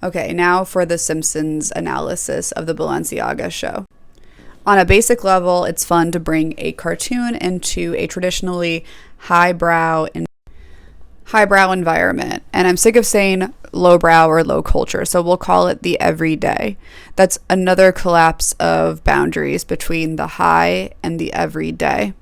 Okay, now for the Simpsons analysis of the Balenciaga show. On a basic level, it's fun to bring a cartoon into a traditionally highbrow environment. And I'm sick of saying lowbrow or low culture, so we'll call it the everyday. That's another collapse of boundaries between the high and the everyday.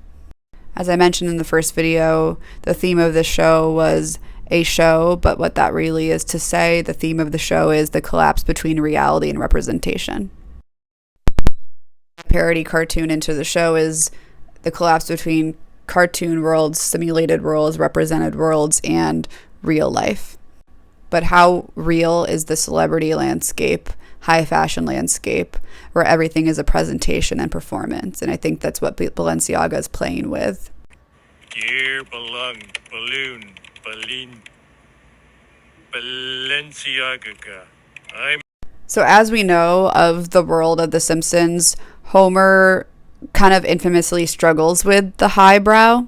As I mentioned in the first video, the theme of the show was a show, but what that really is to say, the theme of the show is the collapse between reality and representation. Parody cartoon into the show is the collapse between cartoon worlds, simulated worlds, represented worlds, and real life. But how real is the celebrity landscape, high fashion landscape, where everything is a presentation and performance? And I think that's what Balenciaga is playing with. Dear belong, balloon, balloon, Balenciaga. So as we know of the world of The Simpsons, Homer kind of infamously struggles with the highbrow.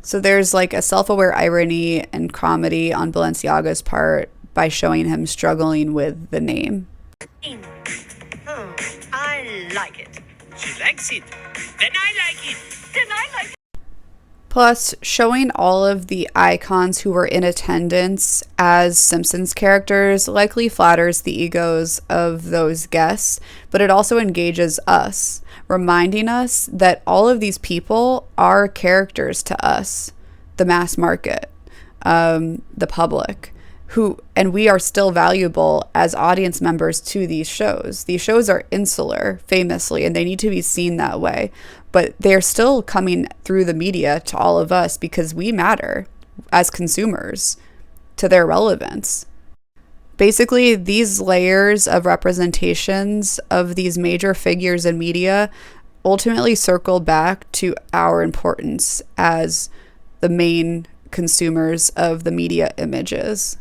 So there's like a self-aware irony and comedy on Balenciaga's part by showing him struggling with the name. Oh, I like it. She likes it. Then I like it. Then I like it. Plus, showing all of the icons who were in attendance as Simpsons characters likely flatters the egos of those guests, but it also engages us, reminding us that all of these people are characters to us, the mass market, the public, and we are still valuable as audience members to these shows. These shows are insular, famously, and they need to be seen that way. But they're still coming through the media to all of us because we matter as consumers to their relevance. Basically, these layers of representations of these major figures in media ultimately circle back to our importance as the main consumers of the media images.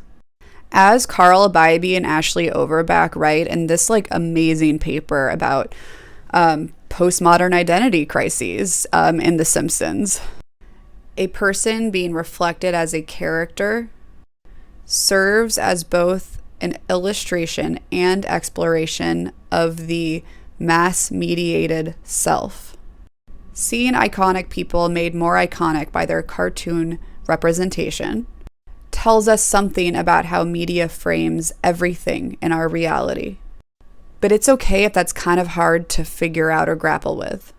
As Carl Bybee and Ashley Overback write in this amazing paper about postmodern identity crises in The Simpsons, a person being reflected as a character serves as both an illustration and exploration of the mass-mediated self. Seeing iconic people made more iconic by their cartoon representation tells us something about how media frames everything in our reality. But it's okay if that's kind of hard to figure out or grapple with.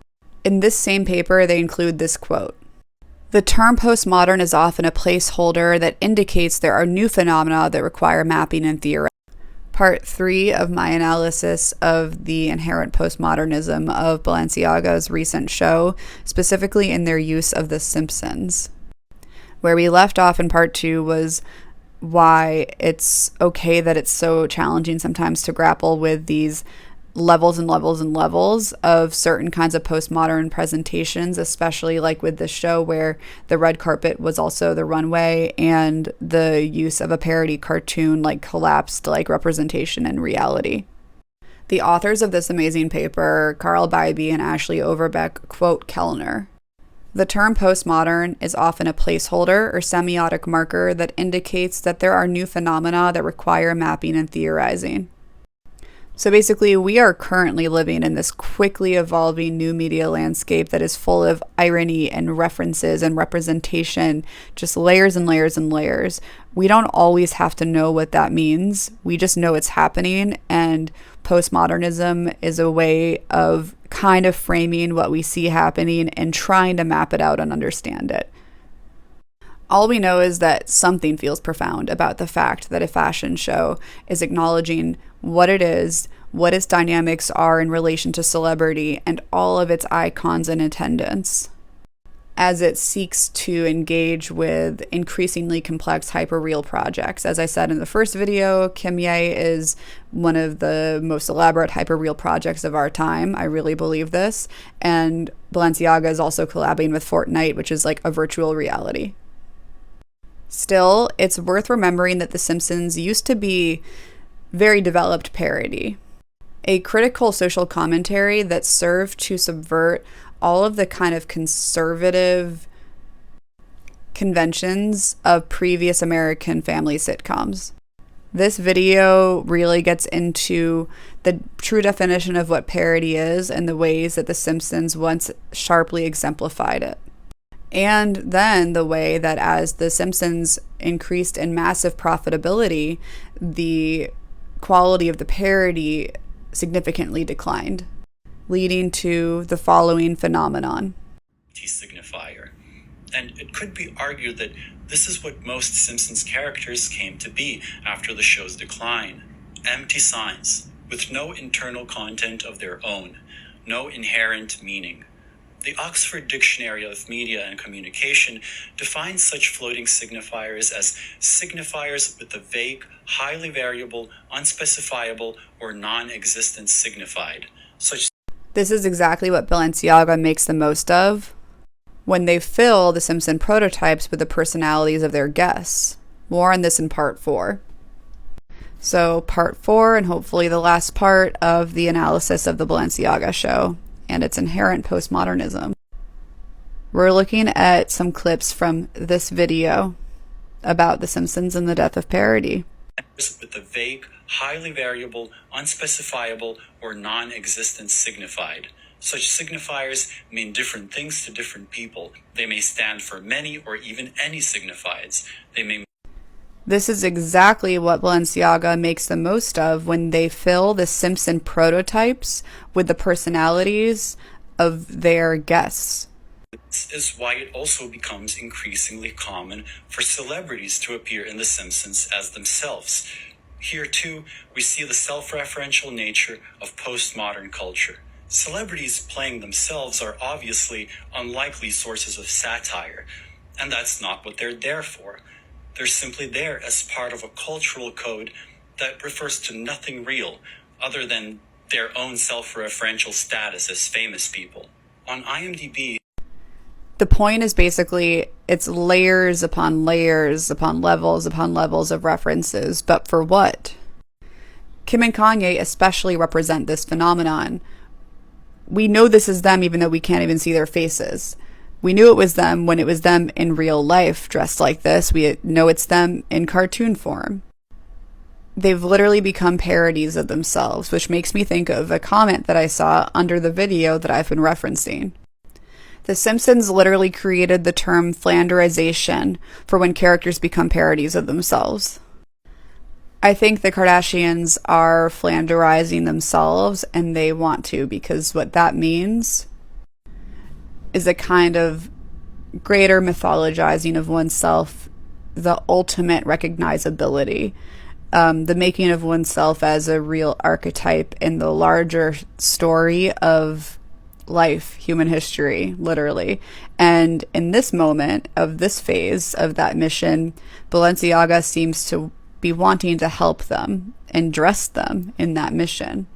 In this same paper, they include this quote: "The term postmodern is often a placeholder that indicates there are new phenomena that require mapping and theory." Part 3 of my analysis of the inherent postmodernism of Balenciaga's recent show, specifically in their use of The Simpsons. Where we left off in part 2 was why it's okay that it's so challenging sometimes to grapple with these levels and levels and levels of certain kinds of postmodern presentations, especially like with this show where the red carpet was also the runway and the use of a parody cartoon collapsed representation and reality. The authors of this amazing paper, Carl Bybee and Ashley Overbeck, quote Kellner: "The term postmodern is often a placeholder or semiotic marker that indicates that there are new phenomena that require mapping and theorizing." So basically, we are currently living in this quickly evolving new media landscape that is full of irony and references and representation, just layers and layers and layers. We don't always have to know what that means. We just know it's happening, and postmodernism is a way of kind of framing what we see happening and trying to map it out and understand it. All we know is that something feels profound about the fact that a fashion show is acknowledging what it is, what its dynamics are in relation to celebrity, and all of its icons in attendance, as it seeks to engage with increasingly complex hyperreal projects. As I said in the first video, Kanye is one of the most elaborate hyperreal projects of our time. I really believe this. And Balenciaga is also collabing with Fortnite, which is a virtual reality. Still, it's worth remembering that The Simpsons used to be very developed parody, a critical social commentary that served to subvert all of the kind of conservative conventions of previous American family sitcoms. This video really gets into the true definition of what parody is and the ways that The Simpsons once sharply exemplified it. And then the way that as The Simpsons increased in massive profitability, the quality of the parody significantly declined, leading to the following phenomenon. Signifier. And it could be argued that this is what most Simpsons characters came to be after the show's decline. Empty signs, with no internal content of their own, no inherent meaning. The Oxford Dictionary of Media and Communication defines such floating signifiers as signifiers with a vague, highly variable, unspecifiable, or non-existent signified. This is exactly what Balenciaga makes the most of when they fill the Simpson prototypes with the personalities of their guests. More on this in part 4. So part 4, and hopefully the last part of the analysis of the Balenciaga show and its inherent postmodernism. We're looking at some clips from this video about The Simpsons and the Death of Parody. With a vague, highly variable, unspecifiable, or non-existent signified. Such signifiers mean different things to different people. They may stand for many or even any signifieds. This is exactly what Balenciaga makes the most of when they fill the Simpson prototypes with the personalities of their guests. This is why it also becomes increasingly common for celebrities to appear in The Simpsons as themselves. Here, too, we see the self-referential nature of postmodern culture. Celebrities playing themselves are obviously unlikely sources of satire, and that's not what they're there for. They're simply there as part of a cultural code that refers to nothing real other than their own self-referential status as famous people. On IMDb, the point is basically it's layers upon layers upon levels of references, but for what? Kim and Kanye especially represent this phenomenon. We know this is them even though we can't even see their faces. We knew it was them when it was them in real life dressed like this. We know it's them in cartoon form. They've literally become parodies of themselves, which makes me think of a comment that I saw under the video that I've been referencing. The Simpsons literally created the term flanderization for when characters become parodies of themselves. I think the Kardashians are flanderizing themselves, and they want to, because what that means is a kind of greater mythologizing of oneself, the ultimate recognizability, the making of oneself as a real archetype in the larger story of life, human history, literally. And in this moment of this phase of that mission, Balenciaga seems to be wanting to help them and dress them in that mission.